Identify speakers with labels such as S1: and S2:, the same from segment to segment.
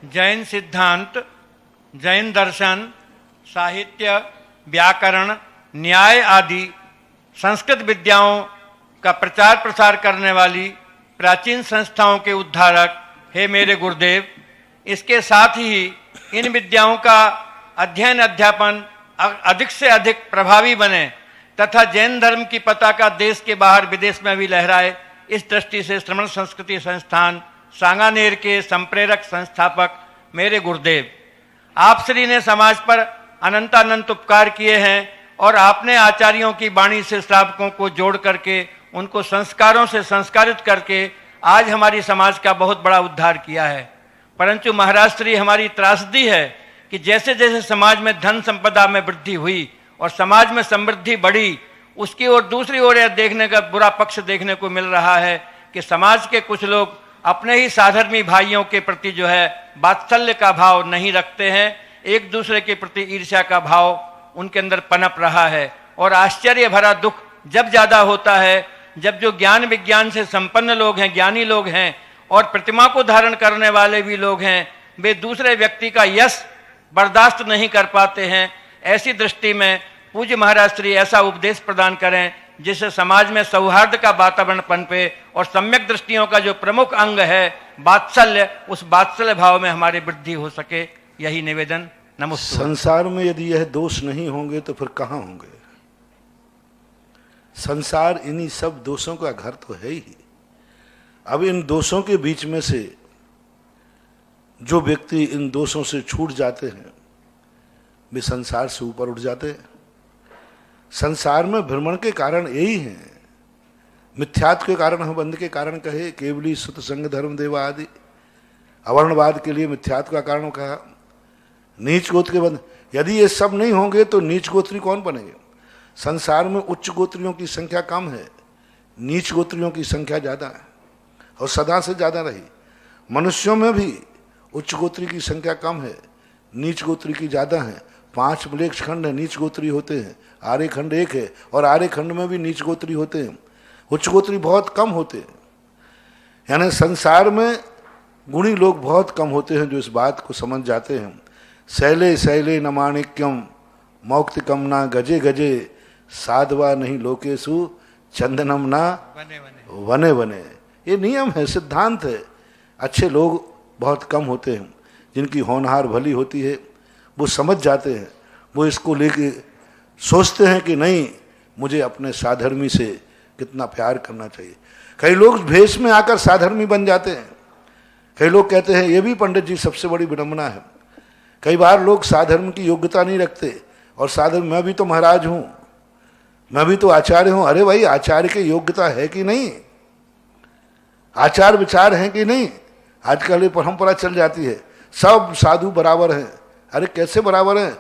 S1: जैन सिद्धांत, जैन दर्शन, साहित्य, व्याकरण, न्याय आदि संस्कृत विद्याओं का प्रचार प्रसार करने वाली प्राचीन संस्थाओं के उद्धारक हे मेरे गुरुदेव, इसके साथ ही इन विद्याओं का अध्ययन अध्यापन अधिक से अधिक प्रभावी बने तथा जैन धर्म की पताका देश के बाहर विदेश में भी लहराए, इस दृष्टि से श्रमण संस्कृति संस्थान सांगानेर के संप्रेरक संस्थापक मेरे गुरुदेव, आप श्री ने समाज पर अनंतानंत उपकार किए हैं और आपने आचार्यों की वाणी से श्रावकों को जोड़ करके उनको संस्कारों से संस्कारित करके आज हमारी समाज का बहुत बड़ा उद्धार किया है। परंतु महाराज श्री, हमारी त्रासदी है कि जैसे जैसे समाज में धन संपदा में वृद्धि हुई और समाज में समृद्धि बढ़ी, उसकी ओर दूसरी ओर यह देखने का बुरा पक्ष देखने को मिल रहा है कि समाज के कुछ लोग अपने ही साधर्मी भाइयों के प्रति जो है वात्सल्य का भाव नहीं रखते हैं, एक दूसरे के प्रति ईर्ष्या का भाव उनके अंदर पनप रहा है। और आश्चर्य भरा दुख जब ज़्यादा होता है जब जो ज्ञान विज्ञान से संपन्न लोग हैं, ज्ञानी लोग हैं और प्रतिमा को धारण करने वाले भी लोग हैं, वे दूसरे व्यक्ति का यश बर्दाश्त नहीं कर पाते हैं। ऐसी दृष्टि में पूज्य महाराज श्री ऐसा उपदेश प्रदान करें जिससे समाज में सौहार्द का वातावरण पनपे और सम्यक दृष्टियों का जो प्रमुख अंग है वात्सल्य, उस वात्सल्य भाव में हमारी वृद्धि हो सके, यही निवेदन। नमस्ते।
S2: संसार में यदि यह दोष नहीं होंगे तो फिर कहाँ होंगे? संसार इन्हीं सब दोषों का घर तो है ही। अब इन दोषों के बीच में से जो व्यक्ति इन दोषों से छूट जाते हैं वे संसार से ऊपर उठ जाते हैं। संसार में भ्रमण के कारण यही हैं। मिथ्यात्व के कारण, हम बंध के कारण कहे, केवली सुत संग धर्म देवा आदि। अवर्णवाद के लिए मिथ्यात्व का कारण कहा, नीच गोत्र के बंध। यदि ये सब नहीं होंगे तो नीच गोत्री कौन बनेंगे? संसार में उच्च गोत्रियों की संख्या कम है, नीच गोत्रियों की संख्या ज़्यादा है और सदा से ज़्यादा रही। मनुष्यों में भी उच्च गोत्री की संख्या कम है, नीच गोत्री की ज़्यादा है। 5 मलेच्छ खंड है, नीच गोत्री होते हैं। आर्य खंड 1 है और आर्य खंड में भी नीच गोत्री होते हैं, उच्च गोत्री बहुत कम होते हैं। यानी संसार में गुणी लोग बहुत कम होते हैं जो इस बात को समझ जाते हैं। शैले शैले न माणिक्यम मौक्तिकम ना गजे गजे, साधवा नहीं लोकेशु चंदनम ना वने वने। ये नियम है, सिद्धांत है। अच्छे लोग बहुत कम होते हैं, जिनकी होनहार भली होती है, वो समझ जाते हैं, वो इसको लेके सोचते हैं कि नहीं, मुझे अपने साधर्मी से कितना प्यार करना चाहिए। कई लोग भेष में आकर साधर्मी बन जाते हैं। कई लोग कहते हैं, ये भी पंडित जी सबसे बड़ी विडंबना है, कई बार लोग साधर्म की योग्यता नहीं रखते और साधर्म, मैं भी तो महाराज हूँ, मैं भी तो आचार्य हूँ। अरे भाई, आचार्य की योग्यता है कि नहीं? आचार विचार है कि नहीं? आजकल ये परंपरा चल जाती है, सब साधु बराबर हैं। अरे कैसे बराबर हैं?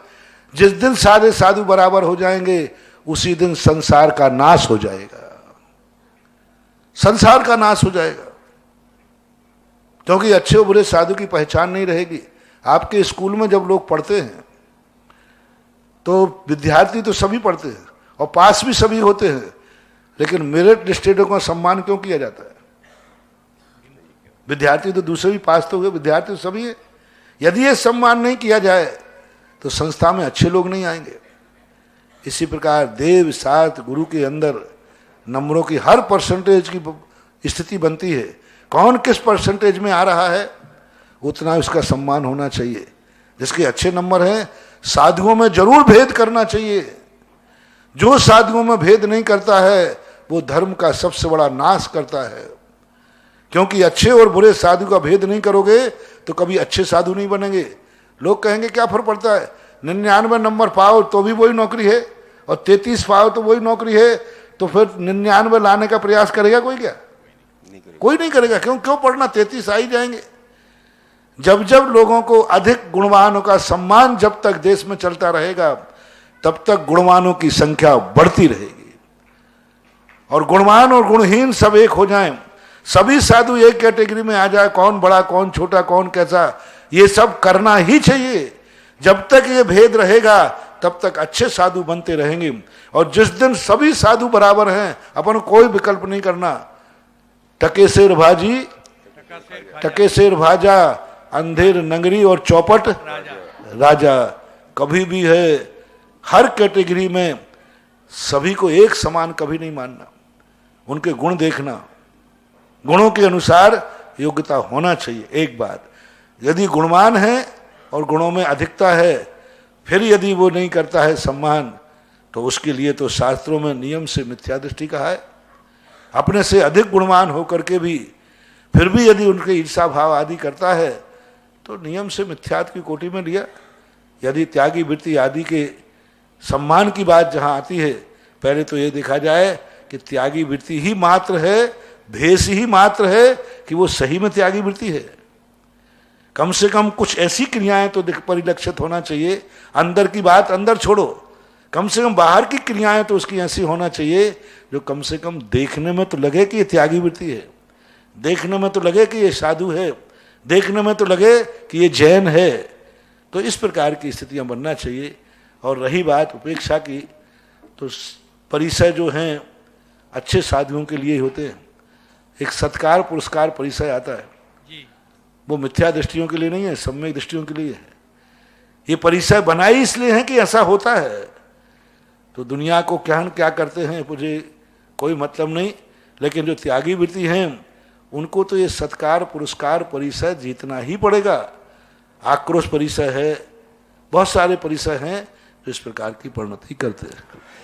S2: जिस दिन सारे साधु बराबर हो जाएंगे उसी दिन संसार का नाश हो जाएगा, संसार का नाश हो जाएगा। क्योंकि अच्छे और बुरे साधु की पहचान नहीं रहेगी। आपके स्कूल में जब लोग पढ़ते हैं तो विद्यार्थी तो सभी पढ़ते हैं और पास भी सभी होते हैं, लेकिन मेरिट लिस्टेडों का सम्मान क्यों किया जाता है? विद्यार्थी तो दूसरे भी पास तो हुए, विद्यार्थी तो सभी है। यदि ये सम्मान नहीं किया जाए तो संस्था में अच्छे लोग नहीं आएंगे। इसी प्रकार देव सात गुरु के अंदर नंबरों की हर परसेंटेज की स्थिति बनती है। कौन किस परसेंटेज में आ रहा है उतना उसका सम्मान होना चाहिए। जिसके अच्छे नंबर हैं, साधुओं में जरूर भेद करना चाहिए। जो साधुओं में भेद नहीं करता है वो धर्म का सबसे बड़ा नाश करता है। क्योंकि अच्छे और बुरे साधु का भेद नहीं करोगे तो कभी अच्छे साधु नहीं बनेंगे। लोग कहेंगे क्या फर्क पड़ता है, 99 नंबर पाओ तो भी वही नौकरी है और 33 पाओ तो वही नौकरी है, तो फिर 99 लाने का प्रयास करेगा कोई? क्या कोई नहीं करेगा। क्यों पढ़ना, 33 आ ही जाएंगे। जब जब लोगों को अधिक गुणवानों का सम्मान जब तक देश में चलता रहेगा तब तक गुणवानों की संख्या बढ़ती रहेगी और गुणवान और गुणहीन सब एक हो जाएं, सभी साधु एक कैटेगरी में आ जाए, कौन बड़ा कौन छोटा कौन कैसा, ये सब करना ही चाहिए। जब तक ये भेद रहेगा तब तक अच्छे साधु बनते रहेंगे। और जिस दिन सभी साधु बराबर हैं, अपन कोई विकल्प नहीं करना। टके शेर भाजी टके शेर भाजा, अंधेर नंगरी और चौपट
S1: राजा।
S2: राजा। कभी भी है, हर कैटेगरी में सभी को एक समान कभी नहीं मानना, उनके गुण देखना, गुणों के अनुसार योग्यता होना चाहिए। एक बात, यदि गुणवान है और गुणों में अधिकता है, फिर यदि वो नहीं करता है सम्मान, तो उसके लिए तो शास्त्रों में नियम से मिथ्या दृष्टि कहा है। अपने से अधिक गुणवान होकर के भी फिर भी यदि उनके ईर्षा भाव आदि करता है, तो नियम से मिथ्यात्व की कोटि में लिया। यदि त्यागी वृत्ति आदि के सम्मान की बात जहाँ आती है, पहले तो ये देखा जाए कि त्यागी वृत्ति ही मात्र है, भेष ही मात्र है कि वो सही में त्यागी वृत्ति है। कम से कम कुछ ऐसी क्रियाएं तो परिलक्षित होना चाहिए, अंदर की बात अंदर छोड़ो, कम से कम बाहर की क्रियाएं तो उसकी ऐसी होना चाहिए जो कम से कम देखने में तो लगे कि ये त्यागी वृत्ति है, देखने में तो लगे कि ये साधु है, देखने में तो लगे कि ये जैन है। तो इस प्रकार की स्थितियां बनना चाहिए। और रही बात उपेक्षा की, तो परिसर जो हैं अच्छे साधुओं के लिए होते हैं। एक सत्कार पुरस्कार परिसर आता है,
S1: जी।
S2: वो मिथ्या दृष्टियों के लिए नहीं है, सम्यक दृष्टियों के लिए है। ये परिसर बनाई इसलिए है कि ऐसा होता है। तो दुनिया को क्या करते हैं मुझे कोई मतलब नहीं, लेकिन जो त्यागी वृत्ति हैं उनको तो ये सत्कार पुरस्कार परिसर जीतना ही पड़ेगा। आक्रोश परिसर है, बहुत सारे परिसर हैं जो इस प्रकार की परिणति करते हैं।